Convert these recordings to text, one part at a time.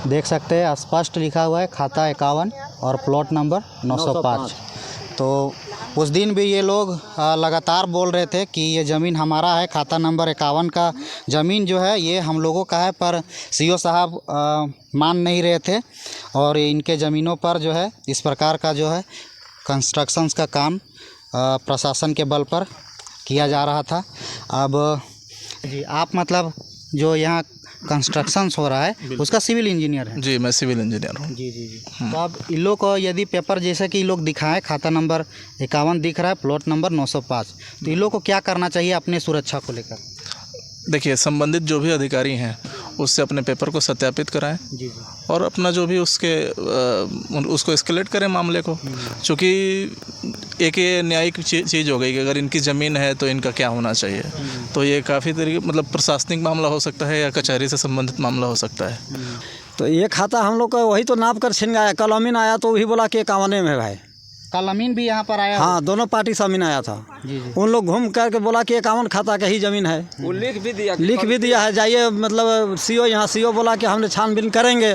देख सकते हैं स्पष्ट लिखा हुआ है खाता 51 और प्लॉट नंबर 905। तो उस दिन भी ये लोग लगातार बोल रहे थे कि ये ज़मीन हमारा है, खाता नंबर 51 का ज़मीन जो है ये हम लोगों का है, पर सीओ साहब मान नहीं रहे थे और इनके ज़मीनों पर जो है इस प्रकार का जो है कंस्ट्रक्शंस का काम प्रशासन के बल पर किया जा रहा था। अब जी आप मतलब जो यहाँ कंस्ट्रक्शंस हो रहा है उसका सिविल इंजीनियर है? जी, मैं सिविल इंजीनियर हूँ। जी जी जी। तो अब इन लोग को यदि पेपर जैसे कि इन लोग दिखाएं, खाता नंबर 51 दिख रहा है, प्लॉट नंबर 905, तो इन लोग को क्या करना चाहिए अपने सुरक्षा को लेकर? देखिए, संबंधित जो भी अधिकारी हैं उससे अपने पेपर को सत्यापित कराएं जी जी। और अपना जो भी उसको एस्केलेट करें मामले को, क्योंकि एक ये न्यायिक चीज़ हो गई कि अगर इनकी ज़मीन है तो इनका क्या होना चाहिए। तो ये काफ़ी तरीके मतलब प्रशासनिक मामला हो सकता है या कचहरी से संबंधित मामला हो सकता है। तो ये खाता हम लोग का वही तो नाप कर छिन गया। कल अमीन आया तो वही बोला कि 51 में है भाई। कल अमीन भी यहाँ पर आया? हाँ, दोनों पार्टी से अमीन आया था। जी जी। उन लोग घूम करके बोला कि 51 खाता का ही ज़मीन है। वो लिख भी दिया है। जाइए मतलब सीओ, यहाँ सीओ बोला कि हमने छानबीन करेंगे।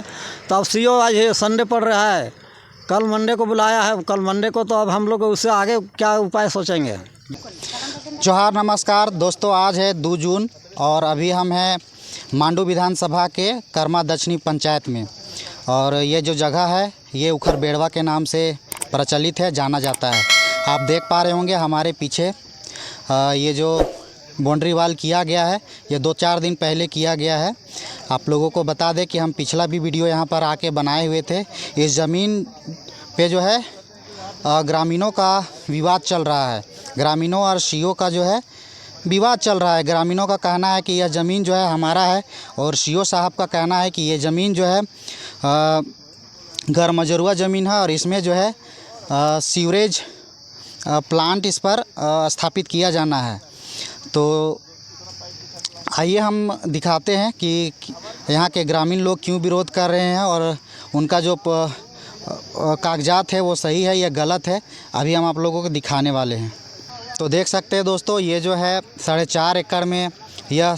तो अब सीओ आज संडे पड़ रहा है, कल मंडे को बुलाया है, कल मंडे को। तो अब हम लोग उससे आगे क्या उपाय सोचेंगे। जोहार, नमस्कार दोस्तों। आज है 2 जून और अभी हम हैं मांडू विधानसभा के कर्मा दक्षिणी पंचायत में, और ये जो जगह है ये उखर बेड़वा के नाम से प्रचलित है, जाना जाता है। आप देख पा रहे होंगे हमारे पीछे ये जो बाउंड्री वाल किया गया है ये 2-4 दिन पहले किया गया है। आप लोगों को बता दें कि हम पिछला भी वीडियो यहाँ पर आके बनाए हुए थे। इस ज़मीन पे जो है ग्रामीणों का विवाद चल रहा है, ग्रामीणों और सीओ का जो है विवाद चल रहा है। ग्रामीणों का कहना है कि यह ज़मीन जो है हमारा है और सीओ साहब का कहना है कि ये ज़मीन जो है गैर मजरूआ ज़मीन है और इसमें जो है सीवरेज प्लांट इस पर स्थापित किया जाना है। तो आइए हम दिखाते हैं कि यहाँ के ग्रामीण लोग क्यों विरोध कर रहे हैं और उनका जो कागजात है वो सही है या गलत है, अभी हम आप लोगों को दिखाने वाले हैं। तो देख सकते हैं दोस्तों, ये जो है 4.5 एकड़ में यह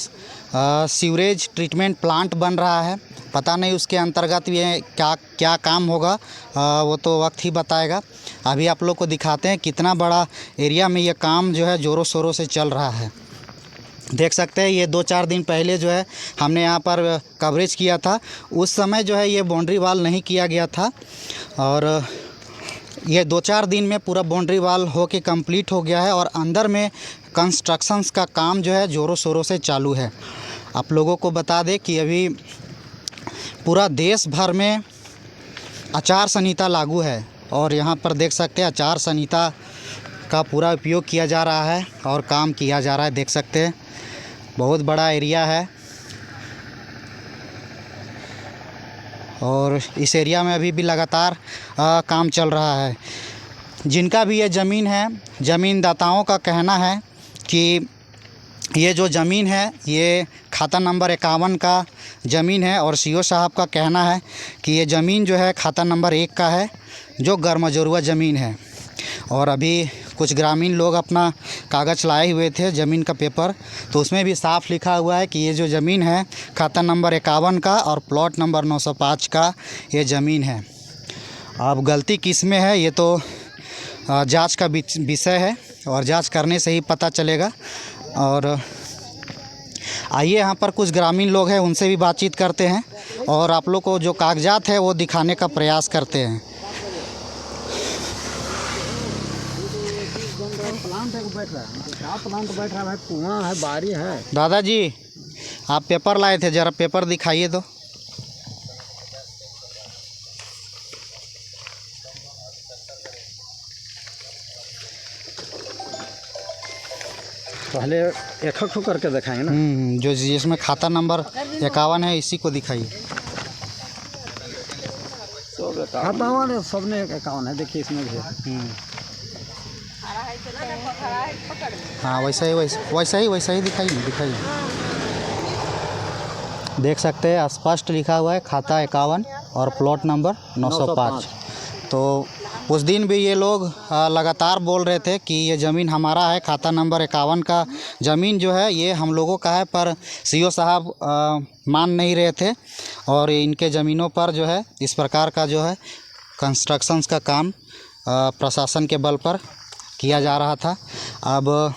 सीवरेज ट्रीटमेंट प्लांट बन रहा है। पता नहीं उसके अंतर्गत ये क्या काम होगा, वो तो वक्त ही बताएगा। अभी आप लोग को दिखाते हैं कितना बड़ा एरिया में ये काम जो है ज़ोरों शोरों से चल रहा है। देख सकते हैं ये 2-4 दिन पहले जो है हमने यहाँ पर कवरेज किया था। उस समय जो है ये बाउंड्री वाल नहीं किया गया था और ये 2-4 दिन में पूरा बाउंड्री वाल होके कंप्लीट हो गया है और अंदर में कंस्ट्रक्शंस का काम जो है ज़ोरों शोरों से चालू है। आप लोगों को बता दें कि अभी पूरा देश भर में आचार संहिता लागू है और यहाँ पर देख सकते हैं आचार संहिता का पूरा उपयोग किया जा रहा है और काम किया जा रहा है। देख सकते हैं बहुत बड़ा एरिया है और इस एरिया में अभी भी लगातार काम चल रहा है। जिनका भी ये ज़मीन है, ज़मीनदाताओं का कहना है कि ये जो ज़मीन है ये खाता नंबर 51 का ज़मीन है और सीओ साहब का कहना है कि ये ज़मीन जो है खाता नंबर 1 का है, जो गैर मजरूआ ज़मीन है। और अभी कुछ ग्रामीण लोग अपना कागज़ लाए हुए थे ज़मीन का पेपर, तो उसमें भी साफ लिखा हुआ है कि ये जो ज़मीन है खाता नंबर 51 का और प्लॉट नंबर 905 का ये ज़मीन है। अब गलती किस में है ये तो जांच का विषय है और जांच करने से ही पता चलेगा। और आइए यहाँ पर कुछ ग्रामीण लोग हैं उनसे भी बातचीत करते हैं और आप लोग को जो कागजात है वो दिखाने का प्रयास करते हैं। प्लांट बैठ रहा है भाई, कुआं है, बारी है। दादाजी आप पेपर लाए थे, ज़रा पेपर दिखाइए तो। पहले एक करके दिखाएंगे ना। जो जिसमें खाता नंबर 51 है इसी को दिखाइए। खाता सबने 51 है, देखिए इसमें भी है। हाँ वैसा ही दिखाइए। देख सकते हैं स्पष्ट लिखा हुआ है खाता 51 और प्लॉट नंबर 905। तो उस दिन भी ये लोग लगातार बोल रहे थे कि ये ज़मीन हमारा है, खाता नंबर 51 का ज़मीन जो है ये हम लोगों का है, पर सीओ साहब मान नहीं रहे थे और इनके ज़मीनों पर जो है इस प्रकार का जो है कंस्ट्रक्शंस का काम प्रशासन के बल पर किया जा रहा था। अब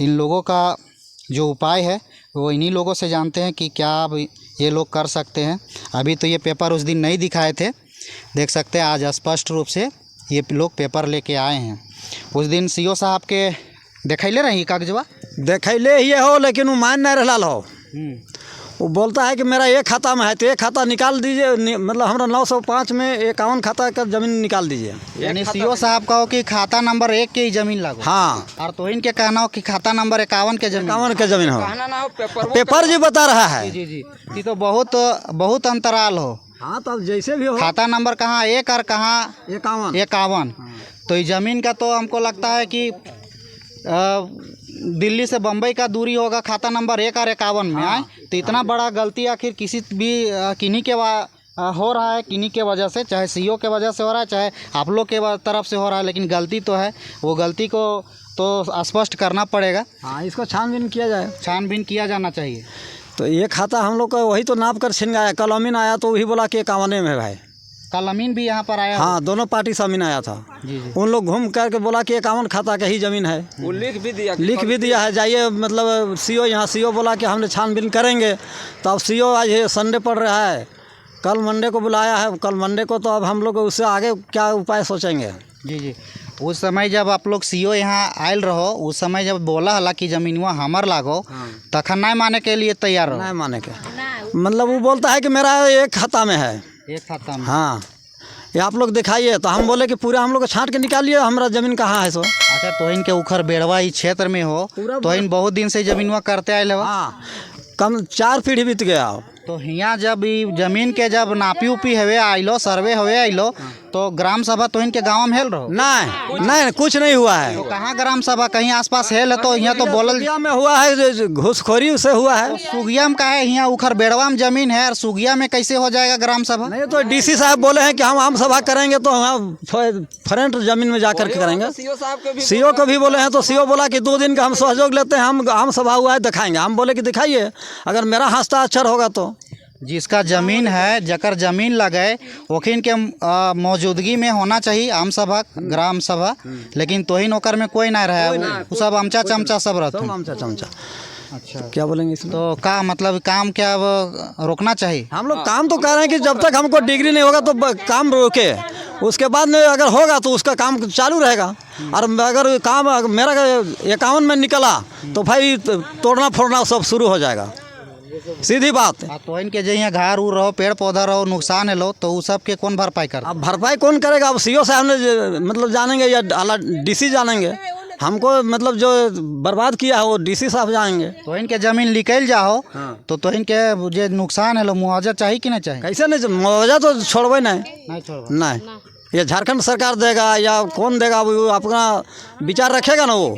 इन लोगों का जो उपाय है वो इन्हीं लोगों से जानते हैं कि क्या अब ये लोग कर सकते हैं। अभी तो ये पेपर उस दिन नहीं दिखाए थे, देख सकते हैं आज स्पष्ट रूप से ये लोग पेपर लेके आए हैं। उस दिन सीओ साहब के देखैले रही कागजवा, देखैले ही हो लेकिन वो मान नहीं रहा हो। वो बोलता है कि मेरा एक खाता में है तो एक खाता निकाल दीजिए, मतलब हमारा 905 में 51 खाता का ज़मीन निकाल दीजिए। यानी सीओ साहब कहो कि खाता नंबर 1 के ही ज़मीन लागो। हाँ, और तो इनके कहना हो कि खाता नंबर 51 के ज़मीन। 51 के ज़मीन हो, कहना ना हो पेपर जी बता रहा है। जी जी, ये तो बहुत अंतराल हो। हाँ, तो अब जैसे भी हो, खाता नंबर कहाँ 1 और कहाँ 51। तो इस ज़मीन का तो हमको लगता है कि दिल्ली से बम्बई का दूरी होगा खाता नंबर 1 और 51 में। आए तो इतना बड़ा गलती आखिर किसी भी किन्हीं के हो रहा है, किन्हीं के वजह से, चाहे सीओ के वजह से हो रहा है, चाहे आप लोग के तरफ से हो रहा है, लेकिन गलती तो है। वो गलती को तो स्पष्ट करना पड़ेगा। हाँ, इसको छानबीन किया जाए, छानबीन किया जाना चाहिए। तो ये खाता हम लोग का वही तो नाप कर छिन गया। कल अमीन आया तो वही बोला कि 51 में है भाई। कल अमीन भी यहाँ पर आया। हाँ, दोनों पार्टी से अमीन आया था। जी जी। उन लोग घूम करके बोला कि 51 खाता का ही ज़मीन है। वो लिख भी दिया है, जाइए मतलब सीओ, यहाँ सीओ बोला कि हमने छानबीन करेंगे। तो अब सीओ आज संडे पड़ रहा है, कल मंडे को बुलाया है, कल मंडे को, तो अब हम लोग उससे आगे क्या उपाय सोचेंगे। जी जी। उस समय जब आप लोग सीओ यहाँ आयल रहो, उस समय जब बोला हला कि ज़मीनवा हमर लागो, तखन नहीं माने के लिए तैयार रहो। नहीं माने के मतलब वो बोलता है कि मेरा एक खाता में है, एक खाता में। हाँ, ये आप लोग दिखाइए। तो हम बोले कि पूरा हम लोग को छांट के निकालिए, हमारा ज़मीन कहाँ है सो। अच्छा, तो इनके उखर बेड़वा इस क्षेत्र में हो, तो इन बहुत दिन से ज़मीनवा करते आए हो। हाँ, कम 4 पीढ़ी बीत गया। तो यहाँ जब ज़मीन के जब नापी उपी हवे आइलो, सर्वे हवे आइलो, तो ग्राम सभा तो इनके गाँव में हेल रहो? नहीं, कुछ नहीं हुआ है। तो कहाँ ग्राम सभा, कहीं आसपास हेल है? तो यहाँ तो बोलल में हुआ है, घूसखोरी से हुआ है। सुगिया में का है, यहाँ उखर बेड़वा में ज़मीन है और सुगिया में कैसे हो जाएगा ग्राम सभा? नहीं, तो डीसी साहब बोले हैं कि हम आम सभा करेंगे, तो हम फ्रंट ज़मीन में जाकर के करेंगे। सीओ को भी बोले हैं, तो सीओ बोला कि 2 दिन का हम सहयोग लेते हैं, हम आम सभा हुआ है दिखाएंगे। हम बोले कि दिखाइए, अगर मेरा हस्ता अक्षर होगा तो। जिसका ज़मीन है, जकर ज़मीन लगे, वकीन के मौजूदगी में होना चाहिए आम सभा, ग्राम सभा, लेकिन तोहिन ओकर में कोई नहीं रहा, वो सब आमचा चमचा सब रहते हैं। आमचा चमचा। अच्छा, क्या बोलेंगे इसमें? तो का मतलब काम क्या अब रोकना चाहिए? हम लोग काम तो कर रहे हैं कि जब तक हमको डिग्री नहीं होगा तो काम रोके, उसके बाद में अगर होगा तो उसका काम चालू रहेगा। और अगर काम मेरा 51 में निकला तो भाई तोड़ना फोड़ना सब शुरू हो जाएगा, सीधी बात है। तो इनके जो यहाँ घर उर रहो, पेड़ पौधा रहो, नुकसान है लो, तो उस सब के कौन भरपाई कर? अब भरपाई कौन करेगा? अब सीओ साहब ने मतलब जानेंगे या डीसी जानेंगे। हमको मतलब जो बर्बाद किया है वो डीसी साहब जाएंगे। तो इनके ज़मीन निकल जाओ, तो इनके जो नुकसान है लो, मुआवजा चाहिए कि नहीं चाहिए? कैसे नहीं, मुआवजा तो छोड़बे नहीं छोड़ो। नहीं, ये झारखंड सरकार देगा या कौन देगा, वो अपना विचार रखेगा ना। वो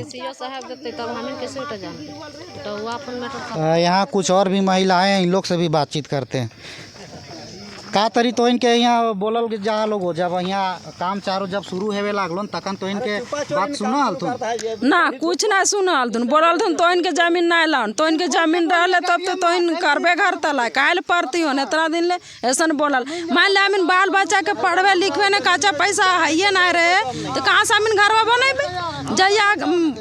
यहाँ कुछ और भी महिलाएं हैं, इन लोग से भी बातचीत करते हैं। का तरी तो इनके यहाँ बोलल के जहाँ लोग हो, जब यहाँ काम चारो जब शुरू हेवे लागलो तखन तो इनके बात सुनो हलथुन ना, कुछ ना सुनो हलथुन, बोलल थुन तो इनके जमीन नहीं लान, तो इनके जमीन रहले तब तो इन करबे घर तला काल पड़ती हो, इतना दिन ले ऐसा बोलल। मान ले अमीन बाल बच्चा के पढ़वे लिखवे ने काचा पैसा है ना रहे, तो कहाँ से अमीन घरवा बनेबे? जया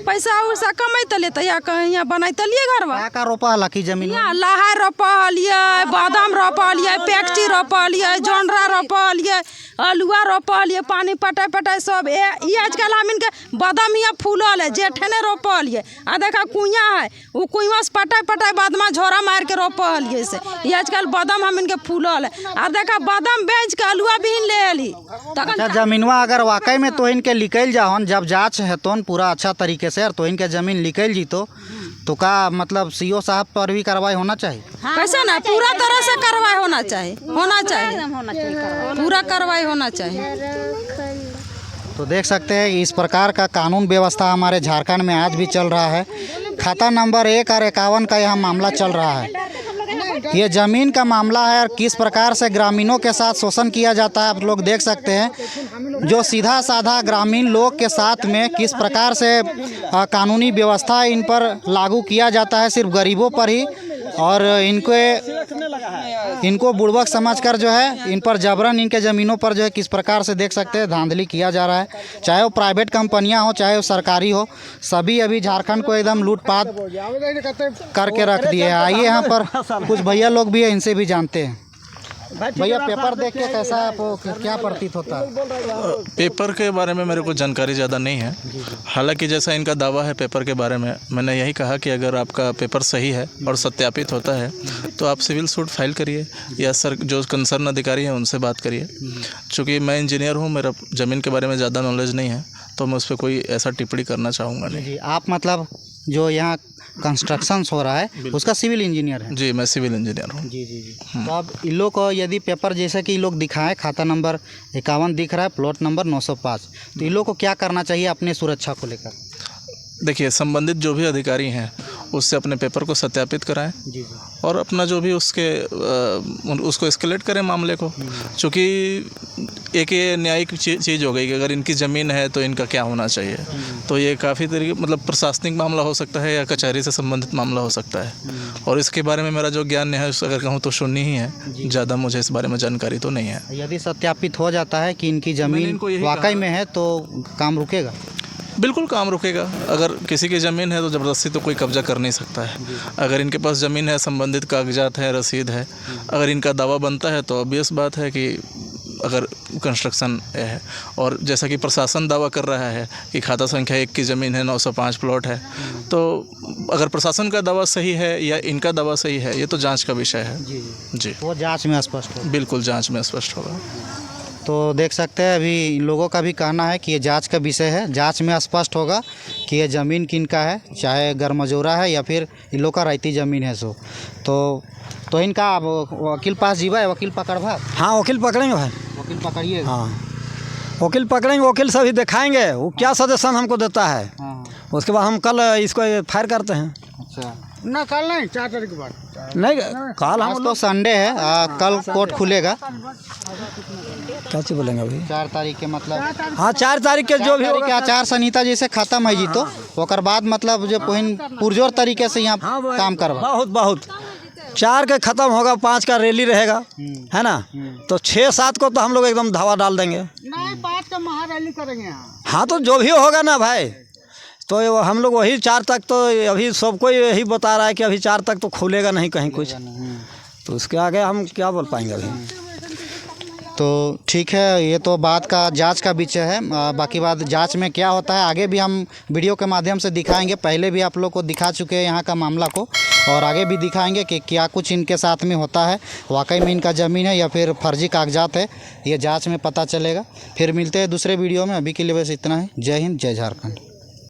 पैसा उसा कमैतले तया कहीं बनैतलिए घरवा। का रोपा हला की जमीन? लहार रोपलिए, बादाम रोपलिए, पैक्ची रोपलिए, जोंडरा रोपलिए, आलुआ रोपलिए, पानी पटाई पटाई सब। ये आजकल हमिन के बादाम यहाँ फूलल है, जेठे रोपलिए। आ देखा कुइया है, वो कुइया से पटाई पटाई बादमा झोरा मार के रोपलिए से। ये आजकल बादाम हमिन के फूलल है। आ देखा बादाम बेच के आलुआ बीन ले अली। अच्छा, जमीनवा अगर वाकई में तो इनके लिखल जाओन, जब जांच है तो पूरा अच्छा तरीके से, और तो इनके जमीन लिखल जी तो का मतलब सीओ साहब पर भी कार्रवाई होना चाहिए? कैसे ना, पूरा तरह से कार्रवाई होना चाहिए, पूरा कार्रवाई होना चाहिए। तो देख सकते हैं इस प्रकार का कानून व्यवस्था हमारे झारखंड में आज भी चल रहा है। खाता नंबर 1 और 51 का यहाँ मामला चल रहा है। ये ज़मीन का मामला है और किस प्रकार से ग्रामीणों के साथ शोषण किया जाता है आप लोग देख सकते हैं। जो सीधा साधा ग्रामीण लोग के साथ में किस प्रकार से कानूनी व्यवस्था इन पर लागू किया जाता है, सिर्फ गरीबों पर ही, और इनको बुड़बक समझकर जो है इन पर जबरन इनके ज़मीनों पर जो है किस प्रकार से देख सकते हैं धांधली किया जा रहा है। चाहे वो प्राइवेट कंपनियां हो चाहे वो सरकारी हो, सभी अभी झारखंड को एकदम लूटपाट करके रख दिए हैं। आइए यहाँ पर कुछ भैया लोग भी हैं, इनसे भी जानते हैं। भैया पेपर देख के कैसा आपको क्या प्रतीत होता है? पेपर के बारे में मेरे को जानकारी ज़्यादा नहीं है, हालांकि जैसा इनका दावा है पेपर के बारे में, मैंने यही कहा कि अगर आपका पेपर सही है और सत्यापित होता है तो आप सिविल सूट फाइल करिए या सर जो कंसर्न अधिकारी हैं उनसे बात करिए। चूँकि मैं इंजीनियर हूँ, मेरा ज़मीन के बारे में ज़्यादा नॉलेज नहीं है, तो मैं उस पर कोई ऐसा टिप्पणी करना चाहूँगा नहीं। जी, आप मतलब जो यहाँ कंस्ट्रक्शन हो रहा है उसका सिविल इंजीनियर है? जी, मैं सिविल इंजीनियर हूँ। जी जी जी। तो अब इन लोग को यदि पेपर जैसे कि इन लोग दिखाएं, खाता नंबर 51 दिख रहा है, प्लॉट नंबर 905, तो इन लोग को क्या करना चाहिए अपने सुरक्षा को लेकर? देखिए, संबंधित जो भी अधिकारी हैं उससे अपने पेपर को सत्यापित कराएं जी जी। और अपना जो भी उसको एस्केलेट करें मामले को, क्योंकि एक ये न्यायिक चीज़ हो गई कि अगर इनकी ज़मीन है तो इनका क्या होना चाहिए। तो ये काफ़ी तरीके मतलब प्रशासनिक मामला हो सकता है या कचहरी से संबंधित मामला हो सकता है, और इसके बारे में मेरा जो ज्ञान है अगर कहूँ तो शून्य ही है, ज़्यादा मुझे इस बारे में जानकारी तो नहीं है। यदि सत्यापित हो जाता है कि इनकी ज़मीन वाकई में है तो काम रुकेगा? बिल्कुल काम रुकेगा। अगर किसी की ज़मीन है तो ज़बरदस्ती तो कोई कब्जा कर नहीं सकता है। अगर इनके पास ज़मीन है, संबंधित कागजात है, रसीद है, अगर इनका दावा बनता है तो ऑब्वियस बात है कि अगर कंस्ट्रक्शन है, और जैसा कि प्रशासन दावा कर रहा है कि खाता संख्या 1 की ज़मीन है, 905 प्लॉट है, तो अगर प्रशासन का दावा सही है या इनका दावा सही है, ये तो जांच का विषय है। जी, वो जांच में स्पष्ट होगा। बिल्कुल जांच में स्पष्ट होगा। तो देख सकते हैं अभी इन लोगों का भी कहना है कि ये जांच का विषय है, जांच में स्पष्ट होगा कि ये ज़मीन किनका है, चाहे गरमजोरा है या फिर इन लोग का रायती ज़मीन है। सो तो इनका अब वकील पास जीवा है, वकील पकड़वा? हाँ, वकील पकड़ेंगे भाई, वकील पकड़िए। हाँ वकील पकड़ेंगे, वकील से भी दिखाएंगे वो क्या सजेशन हमको देता है। हाँ। उसके बाद हम कल इसको फायर करते हैं। अच्छा, ना कल नहीं, 4 तारीख के बाद नहीं, कल आज हम तो संडे है, कल कोर्ट खुलेगा। क्या चीज़ बोलेंगे अभी? 4 तारीख के मतलब हाँ, 4 तारीख के जो भी तारीख के होगा। आचार संहिता जैसे खत्म है जी, तो ओकर बाद मतलब जो पुरजोर तरीके से यहाँ काम करवा। बहुत 4 के ख़त्म होगा, 5 का रैली रहेगा, है ना, तो 6-7 को तो हम लोग एकदम धावा डाल देंगे। नहीं, 5 का महारैली करेंगे यहाँ। हाँ, तो जो भी होगा ना भाई, तो हम लोग वही 4 तक, तो अभी सबको यही बता रहा है कि अभी 4 तक तो खुलेगा नहीं कहीं कुछ, तो उसके आगे हम क्या बोल पाएंगे अभी। तो ठीक है, ये तो बात का जांच का विषय है। बाकी बात जांच में क्या होता है आगे भी हम वीडियो के माध्यम से दिखाएंगे। पहले भी आप लोग को दिखा चुके हैं यहाँ का मामला को, और आगे भी दिखाएंगे कि क्या कुछ इनके साथ में होता है, वाकई में इनका ज़मीन है या फिर फर्जी कागजात है, ये जांच में पता चलेगा। फिर मिलते हैं दूसरे वीडियो में। अभी के लिए बस इतना ही। जय हिंद, जय झारखंड।